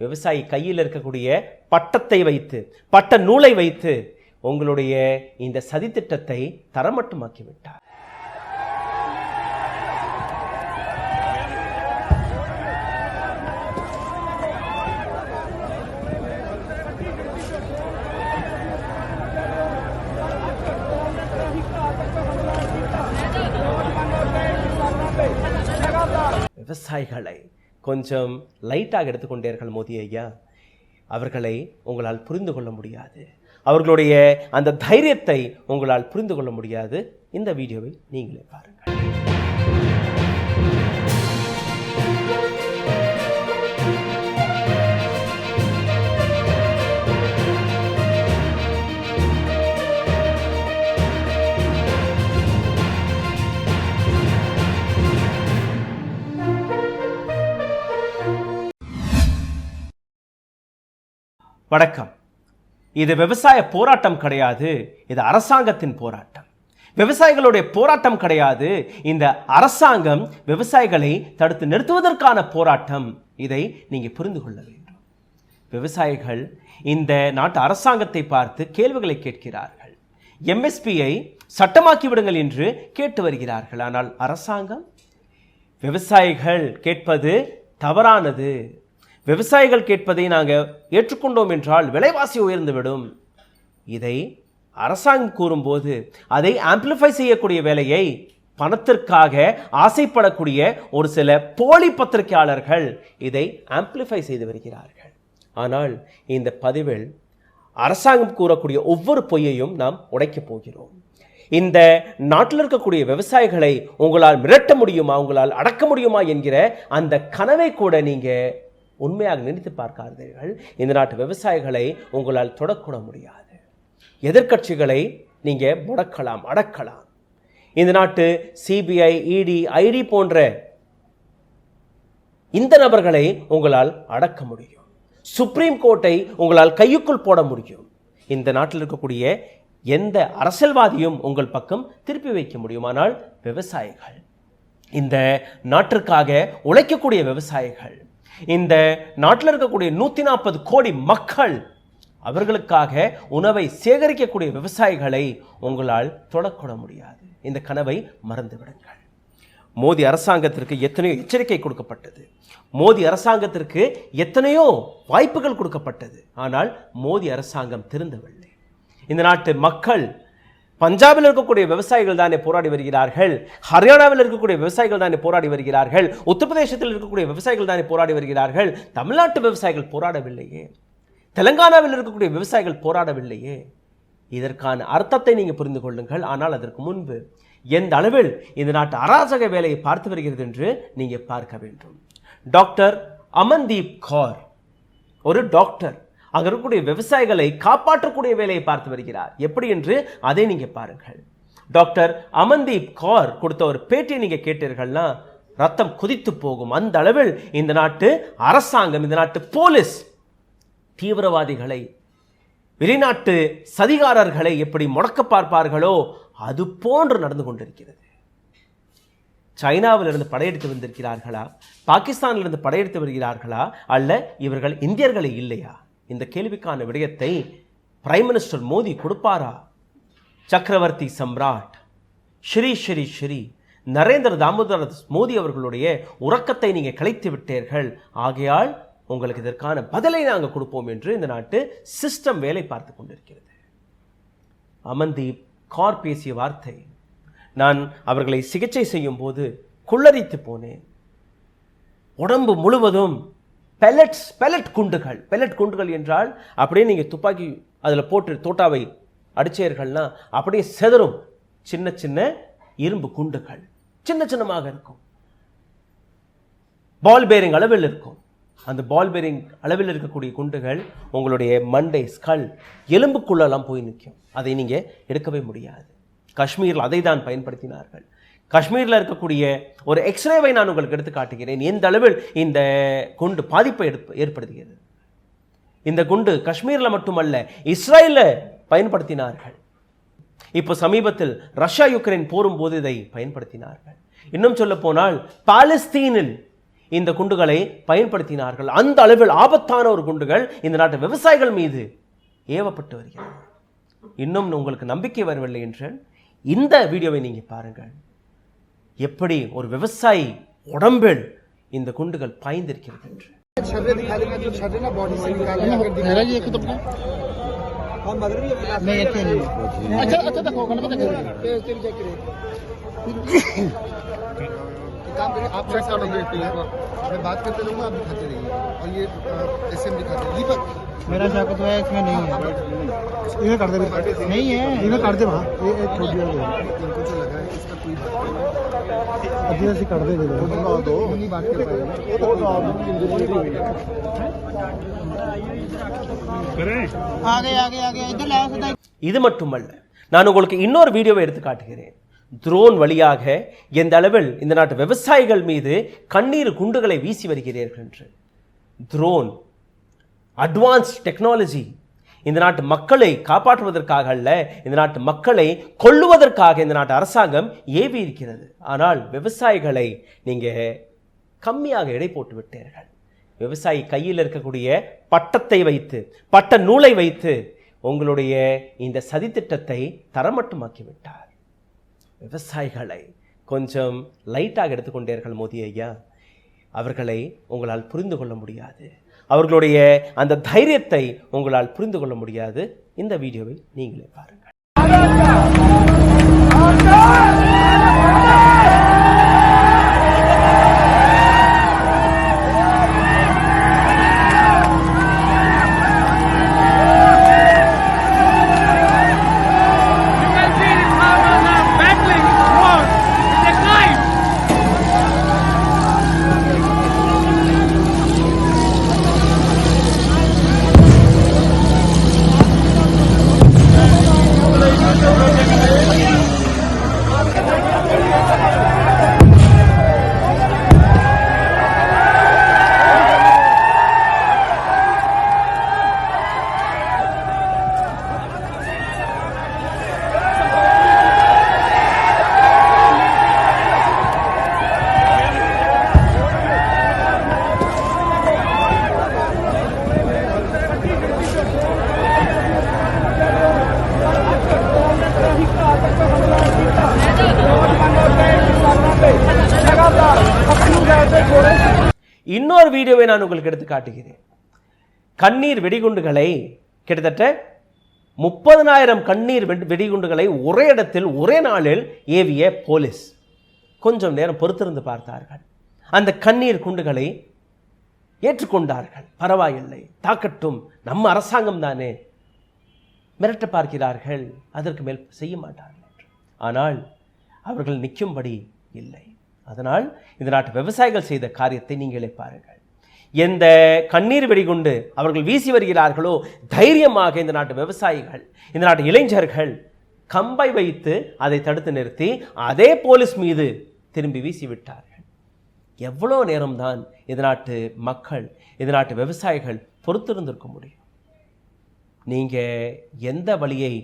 விவசாயி கையில் இருக்கக்கூடிய பட்டத்தை வைத்து, பட்ட நூலை வைத்து உங்களுடைய இந்த சதித்திட்டத்தை தரமட்டமாக்கி விட்டார். விவசாயிகளை கொஞ்சம் லைட்டாக எடுத்துக்கொண்டீர்கள் மோடி ஐயா. அவர்களை உங்களால் புரிந்து கொள்ள முடியாது. அவர்களுடைய அந்த தைரியத்தை உங்களால் புரிந்து கொள்ள முடியாது. இந்த வீடியோவை நீங்களே பாருங்கள். வணக்கம். இது விவசாய போராட்டம் கிடையாது, இது அரசாங்கத்தின் போராட்டம். விவசாயிகளுடைய போராட்டம் கிடையாது, இந்த அரசாங்கம் விவசாயிகளை தடுத்து நிறுத்துவதற்கான போராட்டம். இதை நீங்க புரிந்து கொள்ள வேண்டும். விவசாயிகள் இந்த நாட்டு அரசாங்கத்தை பார்த்து கேள்விகளை கேட்கிறார்கள். எம்எஸ்பியை சட்டமாக்கி விடுங்கள் என்று கேட்டு வருகிறார்கள். ஆனால் அரசாங்கம் விவசாயிகள் கேட்பது தவறானது, விவசாயிகள் கேட்பதை நாங்கள் ஏற்றுக்கொண்டோம் என்றால் விலைவாசி உயர்ந்துவிடும். இதை அரசாங்கம் கூறும்போது அதை ஆம்பிளிஃபை செய்யக்கூடிய வேலையை பணத்திற்காக ஆசைப்படக்கூடிய ஒரு சில போலி பத்திரிகையாளர்கள் இதை ஆம்பிளிஃபை செய்து வருகிறார்கள். ஆனால் இந்த பதிவில் அரசாங்கம் கூறக்கூடிய ஒவ்வொரு பொய்யையும் நாம் உடைக்கப் போகிறோம். இந்த நாட்டில் இருக்கக்கூடிய விவசாயிகளை உங்களால் மிரட்ட முடியுமா, உங்களால் அடக்க முடியுமா என்கிற அந்த கனவை கூட நீங்க உண்மையாக நினைத்து பார்க்காதீர்கள். இந்த நாட்டு விவசாயிகளை உங்களால் தொடக்கூட முடியாது. எதிர்க்கட்சிகளை நீங்க முடக்கலாம், அடக்கலாம். இந்த நாட்டு சிபிஐ, இடி, ஐடி போன்ற இந்த நபர்களை உங்களால் அடக்க முடியும். சுப்ரீம் கோர்ட்டை உங்களால் கையுக்குள் போட முடியும். இந்த நாட்டில் இருக்கக்கூடிய எந்த அரசியல்வாதியும் உங்கள் பக்கம் திருப்பி வைக்க முடியும். ஆனால் விவசாயிகள், இந்த நாட்டிற்காக உழைக்கக்கூடிய விவசாயிகள், இந்த நாட்டில் இருக்கக்கூடிய 140 கோடி மக்கள், அவர்களுக்காக உணவை சேகரிக்கக்கூடிய விவசாயிகளை உங்களால் தொடக்கூட முடியாது. இந்த கனவை மறந்துவிடுங்கள். மோடி அரசாங்கத்திற்கு எத்தனையோ எச்சரிக்கை கொடுக்கப்பட்டது, மோடி அரசாங்கத்திற்கு எத்தனையோ வாய்ப்புகள் கொடுக்கப்பட்டது. ஆனால் மோடி அரசாங்கம் திருந்தவில்லை. இந்த நாட்டு மக்கள், பஞ்சாபில் இருக்கக்கூடிய விவசாயிகள் தானே போராடி வருகிறார்கள், ஹரியானாவில் இருக்கக்கூடிய விவசாயிகள் தானே போராடி வருகிறார்கள், உத்தரப்பிரதேசத்தில் இருக்கக்கூடிய விவசாயிகள் தானே போராடி வருகிறார்கள். தமிழ்நாட்டு விவசாயிகள் போராடவில்லையே, தெலுங்கானாவில் இருக்கக்கூடிய விவசாயிகள் போராடவில்லையே. இதற்கான அர்த்தத்தை நீங்க புரிந்து கொள்ளுங்கள். ஆனால் அதற்கு முன்பு எந்த அளவில் இந்த நாட்டு அராஜக வேலையை பார்த்து வருகிறது என்று நீங்க பார்க்க வேண்டும். டாக்டர் அமன்தீப் கௌர் ஒரு டாக்டர், அங்க இருக்கக்கூடிய விவசாயிகளை காப்பாற்றக்கூடிய வேலையை பார்த்து வருகிறார். எப்படி என்று அதை நீங்க பாருங்கள். டாக்டர் அமன்தீப் கௌர் கொடுத்த ஒரு பேட்டியை நீங்க கேட்டீர்கள்னா ரத்தம் கொதித்து போகும். அந்த அளவில் இந்த நாட்டு அரசாங்கம், இந்த நாட்டு போலீஸ் தீவிரவாதிகளை, வெளிநாட்டு சதிகாரர்களை எப்படி முடக்க பார்ப்பார்களோ அது போன்று நடந்து கொண்டிருக்கிறது. சைனாவிலிருந்து படையெடுத்து வந்திருக்கிறார்களா, பாகிஸ்தானிலிருந்து படையெடுத்து வருகிறார்களா, அல்ல இவர்கள் இந்தியர்களே இல்லையா? இந்த கேள்விக்கான விடயத்தை பிரைம் மினிஸ்டர் மோடி கொடுப்பாரா? சக்கரவர்த்தி சம்ராட் ஸ்ரீ ஸ்ரீ ஸ்ரீ நரேந்திர தாமோதர் மோடி அவர்களுடைய உறக்கத்தை நீங்க கலைத்து விட்டீர்கள். ஆகையால் உங்களுக்கு இதற்கான பதிலை நாங்கள் கொடுப்போம் என்று இந்த நாட்டு சிஸ்டம் வேலை பார்த்து கொண்டிருக்கிறது. அமன்தீப் கௌர் பேசிய வார்த்தை, நான் அவர்களை சிகிச்சை செய்யும் போது குள்ளரித்து போனேன். உடம்பு முழுவதும் பெலட் குண்டுகள் என்றால் அப்படியே நீங்க துப்பாக்கி அதுல போட்டு தோட்டாவை அடிச்சீர்கள்னா அப்படியே செதறும். சின்ன சின்ன இரும்பு குண்டுகள், சின்னமாக இருக்கும், பால் பேரிங் அளவில் இருக்கும். அந்த பால் பேரிங் அளவில் இருக்கக்கூடிய குண்டுகள் உங்களுடைய மண்டை, ஸ்கல், எலும்புக்குள்ளெல்லாம் போய் நிற்கும். அதை நீங்க எடுக்கவே முடியாது. காஷ்மீரில் அதை தான் பயன்படுத்தினார்கள். காஷ்மீரில் இருக்கக்கூடிய ஒரு எக்ஸ்ரேவை நான் உங்களுக்கு எடுத்து காட்டுகிறேன். எந்த அளவில் இந்த குண்டு பாதிப்பை ஏற்படுத்துகிறது. இந்த குண்டு காஷ்மீரில் மட்டுமல்ல, இஸ்ரேலில் பயன்படுத்தினார்கள். இப்போ சமீபத்தில் ரஷ்யா யுக்ரைன் போரும் போது இதை பயன்படுத்தினார்கள். இன்னும் சொல்ல போனால் பாலஸ்தீனில் இந்த குண்டுகளை பயன்படுத்தினார்கள். அந்த அளவில் ஆபத்தான ஒரு குண்டுகள் இந்த நாட்டு விவசாயிகள் மீது ஏவப்பட்டு வருகிறது. இன்னும் உங்களுக்கு நம்பிக்கை வரவில்லை என்றால் இந்த வீடியோவை நீங்க பாருங்கள். எப்படி ஒரு விவசாயி உடம்பில் இந்த குண்டுகள் பாய்ந்திருக்கிறது என்று. काम करिए, आप चेक कर लो क्लियर। मैं बात करते रहूँगा, आप दिखाते रहिए। और ये एसएम दिखाते हैं। दीपक मेरा चाकू तो है, इसमें नहीं है। इन्हें कर दे, नहीं है, इन्हें कर दे वहाँ। ये एक छोड़ दिया गया। इनको जो लगा है इसका कोई बात नहीं। अभी ऐसे कर दे दो। नहीं बात कर पाएंगे। आगे आगे आगे इधर लाओ सीधा। இது மட்டுமல்ல, நான் உங்களுக்கு இன்னொரு வீடியோவை எடுத்து காட்டுகிறேன். ட்ரோன் வழியாக எந்த அளவில் இந்த நாட்டு விவசாயிகள் மீது கண்ணீர் குண்டுகளை வீசி வருகிறீர்கள் என்று. ட்ரோன் அட்வான்ஸ் டெக்னாலஜி இந்த நாட்டு மக்களை காப்பாற்றுவதற்காக அல்ல, இந்த நாட்டு மக்களை கொல்லுவதற்காக இந்த நாட்டு அரசாங்கம் ஏவி இருக்கிறது. ஆனால் விவசாயிகளை நீங்க கம்மியாக எடை போட்டு விட்டீர்கள். விவசாயி கையில் இருக்கக்கூடிய பட்டத்தை வைத்து, பட்ட நூலை வைத்து உங்களுடைய இந்த சதித்திட்டத்தை தரமட்டமாக்கி விட்டார். விவசாயிகளை கொஞ்சம் லைட்டாக எடுத்துக்கொண்டீர்கள் மோடி ஐயா. அவர்களை உங்களால் புரிந்து கொள்ள முடியாது. அவர்களுடைய அந்த தைரியத்தை உங்களால் புரிந்து கொள்ள முடியாது. இந்த வீடியோவை நீங்களே பாருங்கள். இன்னொரு வீடியோவை நான் உங்களுக்கு எடுத்து காட்டுகிறேன். கண்ணீர் வெடிகுண்டுகளை கிட்டத்தட்ட 30,000 கண்ணீர் வெடிகுண்டுகளை ஒரே இடத்தில் ஒரே நாளில் ஏவிய போலீஸ் கொஞ்சம் நேரம் பொறுத்திருந்து பார்த்தார்கள். அந்த கண்ணீர் குண்டுகளை ஏற்றுக்கொண்டார்கள். பரவாயில்லை, தாக்கட்டும், நம்ம அரசாங்கம் தானே, மிரட்ட பார்க்கிறார்கள், அதற்கு மேல் செய்ய மாட்டார்கள். ஆனால் அவர்கள் நிற்கும்படி இல்லை. அதனால் இந்த நாட்டு விவசாயிகள் செய்த காரியத்தை நீங்களே பாருங்கள். எந்த கண்ணீர் வெடிகுண்டு அவர்கள் வீசி வருகிறார்களோ, தைரியமாக இந்த நாட்டு விவசாயிகள், இந்த நாட்டு இளைஞர்கள் கம்பை வைத்து அதை தடுத்து நிறுத்தி அதே போலீஸ் மீது திரும்பி வீசிவிட்டார்கள். எவ்வளோ நேரம்தான் இந்த நாட்டு மக்கள், இந்த நாட்டு விவசாயிகள் பொறுத்திருந்திருக்க முடியும்? நீங்க எந்த வழியை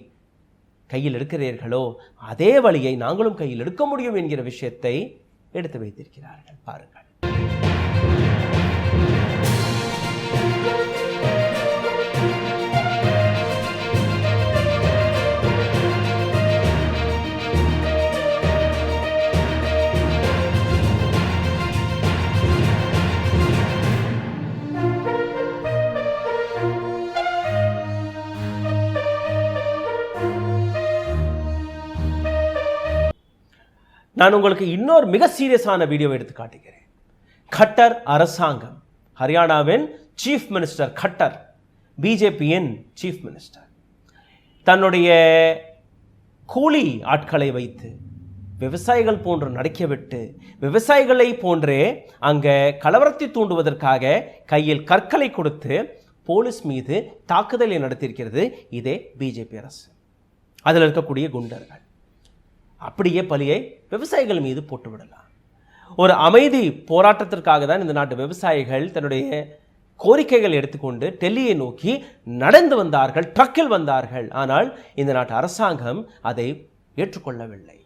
கையில் எடுக்கிறீர்களோ அதே வழியை நாங்களும் கையில் எடுக்க முடியும் என்கிற விஷயத்தை எடுத்து வைத்திருக்கிறார்கள். பாருங்கள். நான் உங்களுக்கு இன்னொரு மிக சீரியஸான வீடியோவை எடுத்து காட்டுகிறேன். கட்டர் அரசாங்கம், ஹரியானாவின் சீஃப் மினிஸ்டர் கட்டர், பிஜேபியின் சீஃப் மினிஸ்டர், தன்னுடைய கூலி ஆட்களை வைத்து விவசாயிகள் போன்று நடிக்கவிட்டு விவசாயிகளை போன்றே அங்கே கலவரத்தை தூண்டுவதற்காக கையில் கற்களை கொடுத்து போலீஸ் மீது தாக்குதலை நடத்தியிருக்கிறது இதே பிஜேபி அரசு. அதில் இருக்கக்கூடிய குண்டர்கள் அப்படியே பழியை விவசாயிகள் மீது போட்டுவிடலாம். ஒரு அமைதி போராட்டத்திற்காக தான் இந்த நாட்டு விவசாயிகள் தன்னுடைய கோரிக்கைகள் எடுத்துக்கொண்டு டெல்லியை நோக்கி நடந்து வந்தார்கள், ட்ரக்கில் வந்தார்கள். ஆனால் இந்த நாட்டு அரசாங்கம் அதை ஏற்றுக்கொள்ளவில்லை.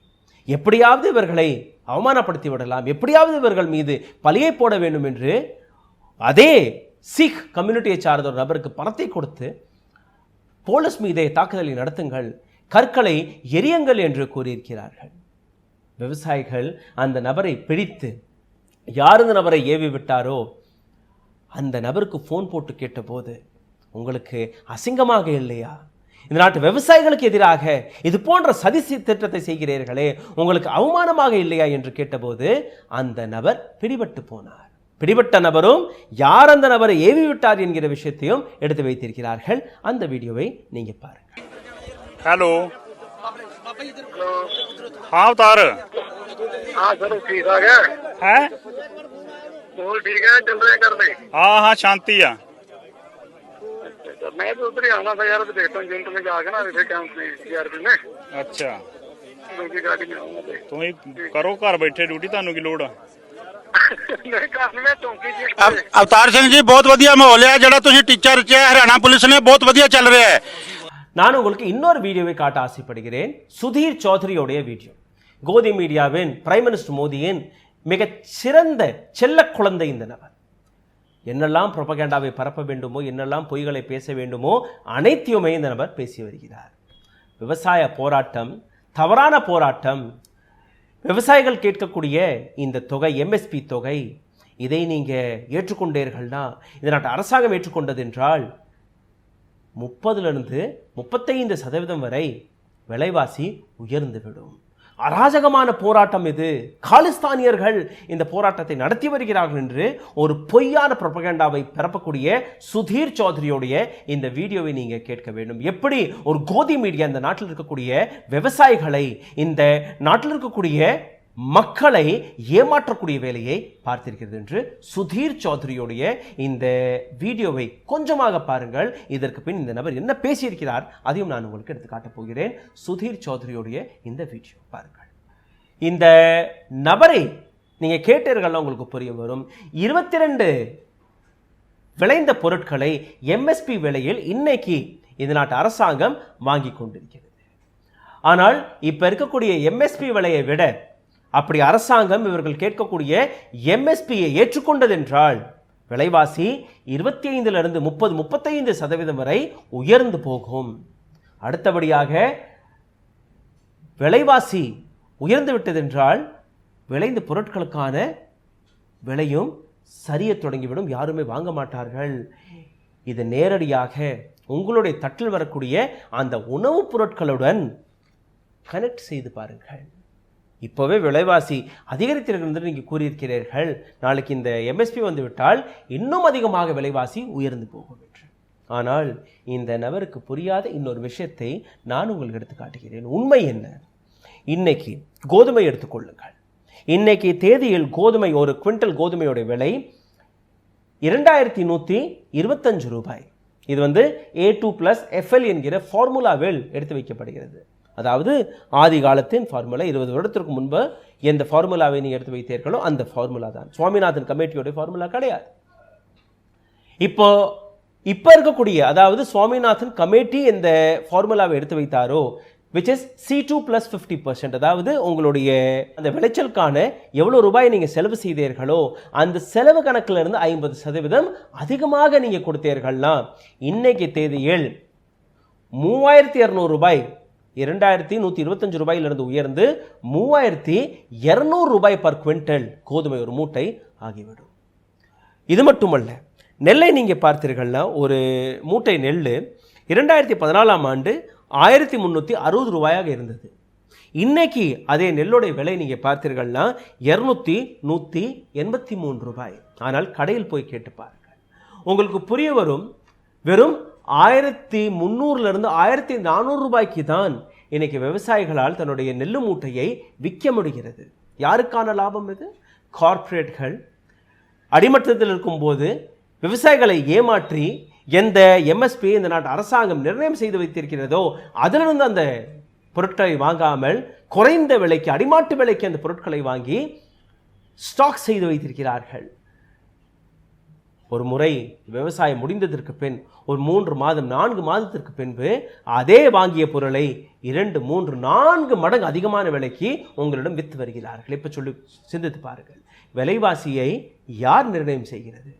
எப்படியாவது இவர்களை அவமானப்படுத்தி விடலாம், எப்படியாவது இவர்கள் மீது பழியை போட வேண்டும் என்று அதே சிக் கம்யூனிட்டியை சார்ந்த ஒரு நபருக்கு பணத்தை கொடுத்து போலீஸ் மீதே தாக்குதலை நடத்துங்கள், கற்களை எரியுங்கள் என்று கூறியிருக்கிறார்கள். விவசாயிகள் அந்த நபரை பிடித்து யார் இந்த நபரை ஏவி விட்டாரோ அந்த நபருக்கு ஃபோன் போட்டு கேட்டபோது, உங்களுக்கு அசிங்கமாக இல்லையா, இந்த நாட்டு விவசாயிகளுக்கு எதிராக இது போன்ற சதி திட்டத்தை செய்கிறீர்களே, உங்களுக்கு அவமானமாக இல்லையா என்று கேட்டபோது அந்த நபர் பிடிபட்டு போனார். பிடிபட்ட நபரும் யார் அந்த நபரை ஏவி விட்டார் என்கிற விஷயத்தையும் எடுத்து வைத்திருக்கிறார்கள். அந்த வீடியோவை நீங்க பாருங்க. हेलो हाँ अवतार हाँ सर ठीक आ गया है बोल ठीक है चल रहे कर दे हाँ हाँ शांति आ मैं तो उधर ही आना था यार तो देखता हूँ जिंट में जाके ना फिर कैंप में सीआरपी में अच्छा उनकी गाड़ी में आऊंगा तुम करो घर बैठे ड्यूटी ਤੁਹਾਨੂੰ ਕੀ ਲੋੜ ਆ नहीं घर में चौकी जी ਅਵਤਾਰ ਸਿੰਘ ਜੀ ਬਹੁਤ ਵਧੀਆ ਮਾਹੌਲ ਹੈ ਜਿਹੜਾ ਤੁਸੀਂ ਟੀਚਰ ਚ ਹਰਿਆਣਾ ਪੁਲਿਸ ਨੇ ਬਹੁਤ ਵਧੀਆ ਚੱਲ ਰਿਹਾ ਹੈ. நான் உங்களுக்கு இன்னொரு வீடியோவை காட்ட ஆசைப்படுகிறேன். சுதீர் சௌத்ரியோடைய வீடியோ. கோதி மீடியாவின் பிரைம் மினிஸ்டர் மோடியின் மிகச் சிறந்த செல்ல குழந்தை இந்த நபர். என்னெல்லாம் புரோபகேண்டாவை பரப்ப வேண்டுமோ, என்னெல்லாம் பொய்களை பேச வேண்டுமோ அனைத்தையுமே இந்த நபர் பேசி வருகிறார். விவசாய போராட்டம் தவறான போராட்டம், விவசாயிகள் கேட்கக்கூடிய இந்த தொகை எம்எஸ்பி தொகை, இதை நீங்க ஏற்றுக்கொண்டீர்கள்னா, இந்த நாட்டு அரசாங்கம் ஏற்றுக்கொண்டது என்றால் 30% 35% வரை விலைவாசி உயர்ந்துவிடும். அராஜகமான போராட்டம் இது, காலிஸ்தானியர்கள் இந்த போராட்டத்தை நடத்தி வருகிறார்கள் என்று ஒரு பொய்யான புரோபகேண்டாவை பரப்பக்கூடிய சுதீர் சௌத்ரியோடைய இந்த வீடியோவை நீங்க கேட்க வேண்டும். எப்படி ஒரு கோதி மீடியா இந்த நாட்டில் இருக்கக்கூடிய விவசாயிகளை, இந்த நாட்டில் இருக்கக்கூடிய மக்களை ஏமாற்றக்கூடிய வேலையை பார்த்திருக்கிறது என்று சுதீர் சௌத்ரியோடைய இந்த வீடியோவை கொஞ்சமாக பாருங்கள். இதற்கு பின் இந்த நபர் என்ன பேசியிருக்கிறார் அதையும் நான் உங்களுக்கு எடுத்து காட்டப் போகிறேன். சுதீர் சௌத்ரியோடைய இந்த வீடியோ பாருங்கள். இந்த நபரை நீங்க கேட்டீர்கள், உங்களுக்கு புரிய வரும். 22 விளைந்த பொருட்களை எம்எஸ்பி விலையில் இன்னைக்கு இந்த நாட்டு அரசாங்கம் வாங்கி கொண்டிருக்கிறது. ஆனால் இப்ப இருக்கக்கூடிய எம்எஸ்பி விலையை விட அப்படி அரசாங்கம் இவர்கள் கேட்கக்கூடிய எம்எஸ்பியை ஏற்றுக்கொண்டதென்றால் விலைவாசி 25% 30-35% வரை உயர்ந்து போகும். அடுத்தபடியாக விலைவாசி உயர்ந்து விட்டதென்றால் விளைந்த பொருட்களுக்கான விலையும் சரிய தொடங்கிவிடும், யாருமே வாங்க மாட்டார்கள். இது நேரடியாக உங்களுடைய தட்டில் வரக்கூடிய அந்த உணவுப் பொருட்களுடன் கனெக்ட் செய்து பாருங்கள். இப்போவே விலைவாசி அதிகரித்திருக்கிறது என்று நீங்கள் கூறியிருக்கிறீர்கள், நாளைக்கு இந்த எம்எஸ்பி வந்துவிட்டால் இன்னும் அதிகமாக விலைவாசி உயர்ந்து போகும் என்று. ஆனால் இந்த நபருக்கு புரியாத இன்னொரு விஷயத்தை நான் உங்களுக்கு எடுத்து காட்டுகிறேன். உண்மை என்ன? இன்னைக்கு கோதுமை எடுத்துக்கொள்ளுங்கள். இன்னைக்கு தேதியில் கோதுமை, ஒரு குவிண்டல் கோதுமையோட விலை 2125 ரூபாய். இது A2+ FL என்கிற ஃபார்முலாவில் எடுத்து வைக்கப்படுகிறது. அதாவது ஆதி காலத்தின் ஃபார்முலா. 20 வருடத்திற்கு முன்பு எந்த ஃபார்முலாவை நீங்கள் எடுத்து வைத்தீர்களோ அந்த ஃபார்முலா தான். சுவாமிநாதன் கமிட்டியோட ஃபார்முலா கிடையாது. இப்போ இருக்கக்கூடிய, அதாவது சுவாமிநாதன் கமிட்டி எந்த ஃபார்முலாவை எடுத்து வைத்தாரோ, which is C2+ 50%, அதாவது உங்களுடைய அந்த விளைச்சலுக்கான எவ்வளோ ரூபாய் நீங்கள் செலவு செய்தீர்களோ அந்த செலவு கணக்கில் இருந்து 50% அதிகமாக நீங்கள் கொடுத்தீர்கள்னா இன்னைக்கு தேதியில் 3200 ரூபாய், 2125 ரூபாயிலிருந்து உயர்ந்து 3200 ரூபாய் பர் குவிண்டல் கோதுமை ஒரு மூட்டை ஆகிவிடும். இது மட்டுமல்ல, நெல்லை நீங்கள் பார்த்தீர்கள்னா ஒரு மூட்டை நெல் 2014ஆம் ஆண்டு 1360 ரூபாயாக இருந்தது. இன்னைக்கு அதே நெல்லுடைய விலை நீங்கள் பார்த்தீர்கள்னா 183 ரூபாய். ஆனால் கடையில் போய் கேட்டு பாருங்கள், உங்களுக்கு புரிய வரும். வெறும் 1300 1400 ரூபாய்க்கு தான் இன்னைக்கு விவசாயிகளால் தன்னுடைய நெல்லு மூட்டையை விற்க முடிகிறது. யாருக்கான லாபம் இது? கார்ப்பரேட்கள் அடிமட்டத்தில் இருக்கும்போது விவசாயிகளை ஏமாற்றி எந்த எம்எஸ்பி இந்த நாட்டு அரசாங்கம் நிர்ணயம் செய்து வைத்திருக்கிறதோ அதிலிருந்து அந்த பொருட்களை வாங்காமல் குறைந்த விலைக்கு, அடிமாட்டு விலைக்கு அந்த பொருட்களை வாங்கி ஸ்டாக் செய்து வைத்திருக்கிறார்கள். ஒரு முறை விவசாயம் முடிந்ததற்கு பின் ஒரு 3 மாதம் 4 மாதத்திற்கு பின்பு அதே வாங்கிய பொருளை 2, 3, 4 மடங்கு அதிகமான விலைக்கு உங்களிடம் விற்று வருகிறார்கள். இப்ப சொல்லி சிந்தித்து பாருங்கள், விலைவாசியை யார் நிர்ணயம் செய்கிறது?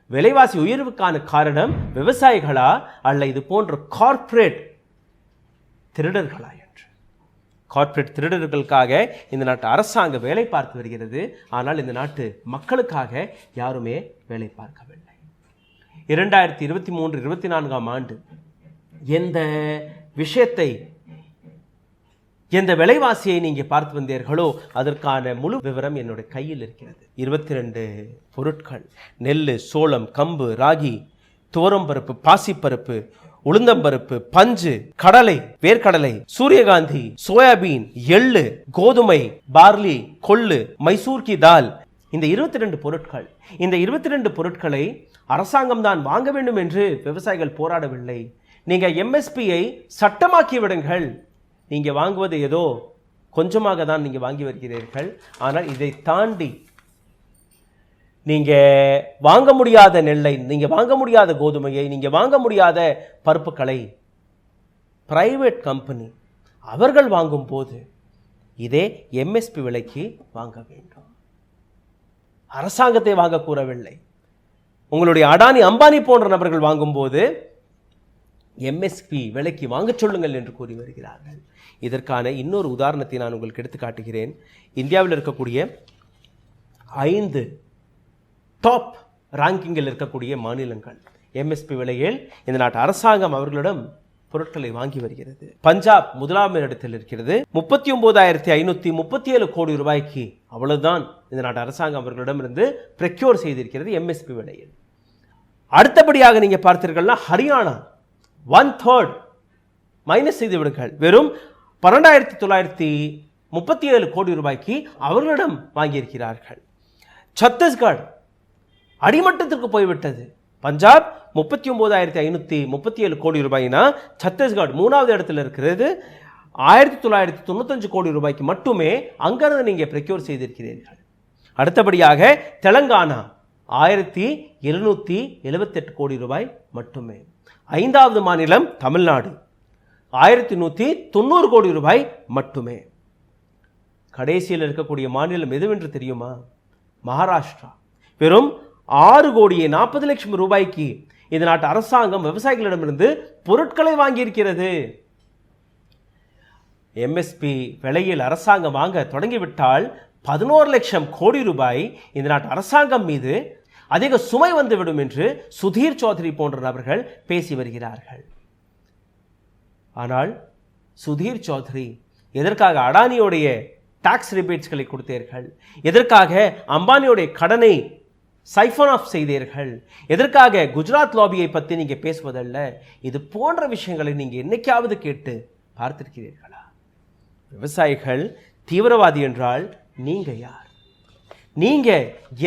விலைவாசி உயர்வுக்கான காரணம் விவசாயிகளா அல்ல இது போன்ற கார்ப்பரேட் திருடர்களா என்று. கார்ப்பரேட் திருடர்களுக்காக இந்த நாட்டு அரசாங்கம் வேலை பார்த்து வருகிறது. ஆனால் இந்த நாட்டு மக்களுக்காக யாருமே வேலை பார்க்கவில்லை. 2023-24 ஆண்டு எந்த விஷயத்தை, எந்த விலைவாசியை நீங்க பார்த்து வந்தீர்களோ அதற்கான முழு விவரம் என்னுடைய கையில் இருக்கிறது. 22 பொருட்கள், நெல், சோளம், கம்பு, ராகி, துவரம்பருப்பு, பாசிப்பருப்பு, உளுந்தம்பருப்பு, பஞ்சு, கடலை, வேர்க்கடலை, சூரியகாந்தி, சோயாபீன், எள்ளு, கோதுமை, பார்லி, கொள்ளு, மைசூர் கி தால், இந்த 22 பொருட்கள். இந்த 22 பொருட்களை அரசாங்கம் தான் வாங்க வேண்டும் என்று விவசாயிகள் போராடவில்லை. நீங்க எம்எஸ்பியை சட்டமாக்கி விடுங்கள். நீங்க வாங்குவது ஏதோ கொஞ்சமாக தான் நீங்க வாங்கி வருகிறீர்கள். ஆனால் இதை தாண்டி நீங்க வாங்க முடியாத நெல்லை, நீங்க வாங்க முடியாத கோதுமையை, நீங்க வாங்க முடியாத பருப்புகளை பிரைவேட் கம்பெனி அவர்கள் வாங்கும் போது இதே எம்எஸ்பி விலைக்கு வாங்க வேண்டும். அரசாங்கத்தை வாங்க கூறவில்லை. உங்களுடைய அடானி அம்பானி போன்ற நபர்கள் வாங்கும் போது எம்எஸ்பி விலைக்கு வாங்க சொல்லுங்கள் என்று கூறி வருகிறார்கள். இதற்கான இன்னொரு உதாரணத்தை நான் உங்களுக்கு எடுத்து காட்டுகிறேன். இந்தியாவில் இருக்கக்கூடிய 5 டாப் ரேங்கிங்கில் இருக்கக்கூடிய மாநிலங்கள் எம்எஸ்பி விலையில் இந்த நாட்டு அரசாங்கம் அவர்களிடம் பொருட்களை வாங்கி வருகிறது. பஞ்சாப் முதலாம் இடத்தில் இருக்கிறது. 39,537 கோடி ரூபாய்க்கு அவ்வளவுதான் இந்த நாட்டு அரசாங்கம் அவர்களிடமிருந்து ப்ரெக்யூர் செய்திருக்கிறது எம்எஸ்பி விலையில். அடுத்தபடியாக நீங்க பார்த்தீர்கள்னா ஹரியானா 1/3 மைனஸ் செய்து விடுங்கள், வெறும் 12,937 கோடி ரூபாய்க்கு அவர்களிடம் வாங்கியிருக்கிறார்கள். சத்தீஸ்கர் அடிமட்டத்திற்கு போய்விட்டது. பஞ்சாப் 39,537 கோடி ரூபாய்னா சத்தீஸ்கர் 3வது இடத்தில் இருக்கிறது. 1995 கோடி ரூபாய்க்கு மட்டுமே அங்கிருந்து நீங்க ப்ரெக்யூர் செய்திருக்கிறீர்கள். அடுத்தபடியாக தெலங்கானா 1778 கோடி ரூபாய் மட்டுமே. 5வது மாநிலம் தமிழ்நாடு 1190 கோடி ரூபாய் மட்டுமே. கடைசியில் இருக்கக்கூடிய மாநிலம் எதுவென்று தெரியுமா? மகாராஷ்டிரா. வெறும் 6,40,00,000 ரூபாய்க்கு இந்த நாட்டு அரசாங்கம் விவசாயிகளிடமிருந்து பொருட்களை வாங்கியிருக்கிறது. எம்எஸ்பி விலையில் அரசாங்கம் வாங்க தொடங்கிவிட்டால் 11 லட்சம் கோடி ரூபாய் இந்த நாட்டு அரசாங்கம் மீது அதிக சுமை வந்துவிடும் என்று சுதீர் சௌத்ரி போன்ற நபர்கள் பேசி வருகிறார்கள். ஆனால் சுதீர் சௌத்ரி எதற்காக அடானியோடைய டாக்ஸ் ரிபேட்ஸ்களை கொடுத்தீர்கள்? எதற்காக அம்பானியோடைய கடனை சைஃபன் ஆஃப் செய்தீர்கள்? எதற்காக குஜராத் லாபியை பற்றி நீங்க பேசுவதல்ல. இது போன்ற விஷயங்களை நீங்க என்னைக்காவது கேட்டு பார்த்திருக்கிறீர்களா? விவசாயிகள் தீவிரவாதி என்றால் நீங்க யார்? நீங்க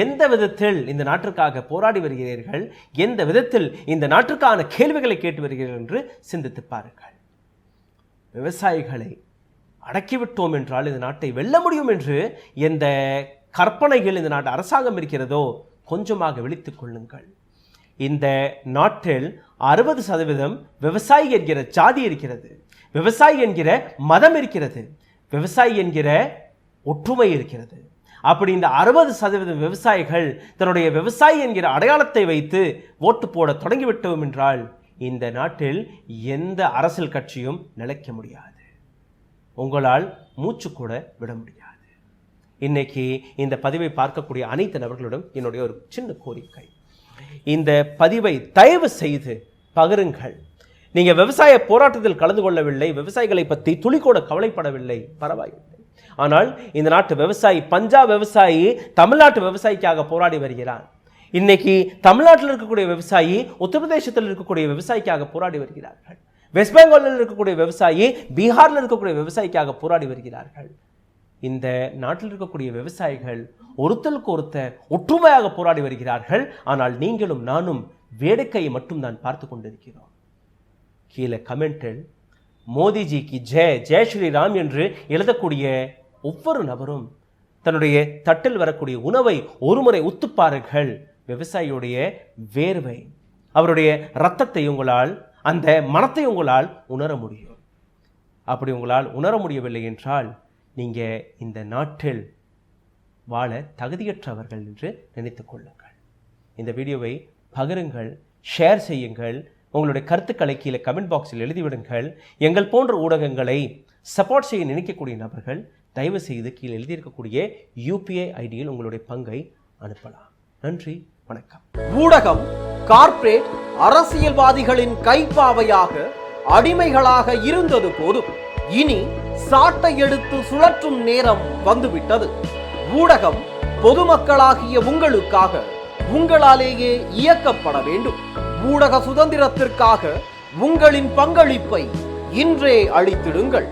எந்த விதத்தில் இந்த நாட்டிற்காக போராடி வருகிறீர்கள்? எந்த விதத்தில் இந்த நாட்டிற்கான கேள்விகளை கேட்டு வருகிறீர்கள் என்று சிந்தித்து பாருங்கள். விவசாயிகளை அடக்கிவிட்டோம் என்றால் இந்த நாட்டை வெல்ல முடியும் என்று எந்த கற்பனைகள் இந்த நாட்டு அரசாங்கம் இருக்கிறதோ கொஞ்சமாக விழித்துக் கொள்ளுங்கள். இந்த நாட்டில் 60% விவசாயி என்கிற ஜாதி இருக்கிறது, விவசாயி என்கிற மதம் இருக்கிறது, விவசாயி என்கிற ஒற்றுமை இருக்கிறது. அப்படி இந்த 60% விவசாயிகள் தன்னுடைய விவசாயி என்கிற அடையாளத்தை வைத்து ஓட்டு போட தொடங்கிவிட்டோம் என்றால் இந்த நாட்டில் எந்த அரசியல் கட்சியும் நிலைக்க முடியாது. உங்களால் மூச்சு கூட விட முடியாது. இன்னைக்கு இந்த பதிவை பார்க்கக்கூடிய அனைத்து நபர்களிடம் என்னுடைய ஒரு சின்ன கோரிக்கை, இந்த பதிவை தயவு செய்து பகிருங்கள். நீங்க விவசாய போராட்டத்தில் கலந்து கொள்ளவில்லை, விவசாயிகளை பற்றி துளிக்கூட கவலைப்படவில்லை, பரவாயில்லை. ஆனால் இந்த நாட்டு விவசாயி, பஞ்சாப் விவசாயி தமிழ்நாட்டு விவசாயிக்காக போராடி வருகிறார். இன்னைக்கு தமிழ்நாட்டில் இருக்கக்கூடிய விவசாயி உத்தரப்பிரதேசத்தில் இருக்கக்கூடிய விவசாயிக்காக போராடி வருகிறார்கள். வெஸ்ட் பெங்காலில் இருக்கக்கூடிய விவசாயி பீகாரில் இருக்கக்கூடிய விவசாயிக்காக போராடி வருகிறார்கள். இந்த நாட்டில் இருக்கக்கூடிய விவசாயிகள் ஒருத்தருக்கு ஒருத்தர் ஒற்றுமையாக போராடி வருகிறார்கள். ஆனால் நீங்களும் நானும் வேடிக்கையை மட்டும் தான் பார்த்து கொண்டிருக்கிறோம். கீழே கமெண்டில் மோடிஜிக்கு ஜெய், ஜெய் ஸ்ரீராம் என்று எழுதக்கூடிய ஒவ்வொரு நபரும் தன்னுடைய தட்டில் வரக்கூடிய உணவை ஒருமுறை உத்துப்பாருங்கள். விவசாயியுடைய வேர்வை, அவருடைய இரத்தத்தை உங்களால், அந்த மனத்தை உங்களால் உணர முடியும். அப்படி உங்களால் உணர முடியவில்லை என்றால் நீங்க இந்த நாட்டில் வாழ தகுதியற்றவர்கள் என்று நினைத்துக் கொள்ளுங்கள். இந்த வீடியோவை பகிருங்கள், ஷேர் செய்யுங்கள், உங்களுடைய கருத்துக்களை கீழே கமெண்ட் பாக்ஸில் எழுதிவிடுங்கள். எங்கள் போன்ற ஊடகங்களை சப்போர்ட் செய்ய நினைக்கக்கூடிய நபர்கள் தயவு செய்து கீழே எழுதியிருக்கக்கூடிய UPI ஐடியில் உங்களுடைய பங்கை அனுப்பலாம். நன்றி, வணக்கம். ஊடகம் கார்ப்பரேட் அரசியல்வாதிகளின் கைப்பாவையாக, அடிமைகளாக இருந்தது போதும். இனி சாட்டை எடுத்து சுழற்றும் நேரம் வந்துவிட்டது. ஊடகம் பொதுமக்களாகிய உங்களுக்காக, உங்களாலேயே இயக்கப்பட வேண்டும். ஊடக சுதந்திரத்திற்காக உங்களின் பங்களிப்பை இன்றே அளித்திடுங்கள்.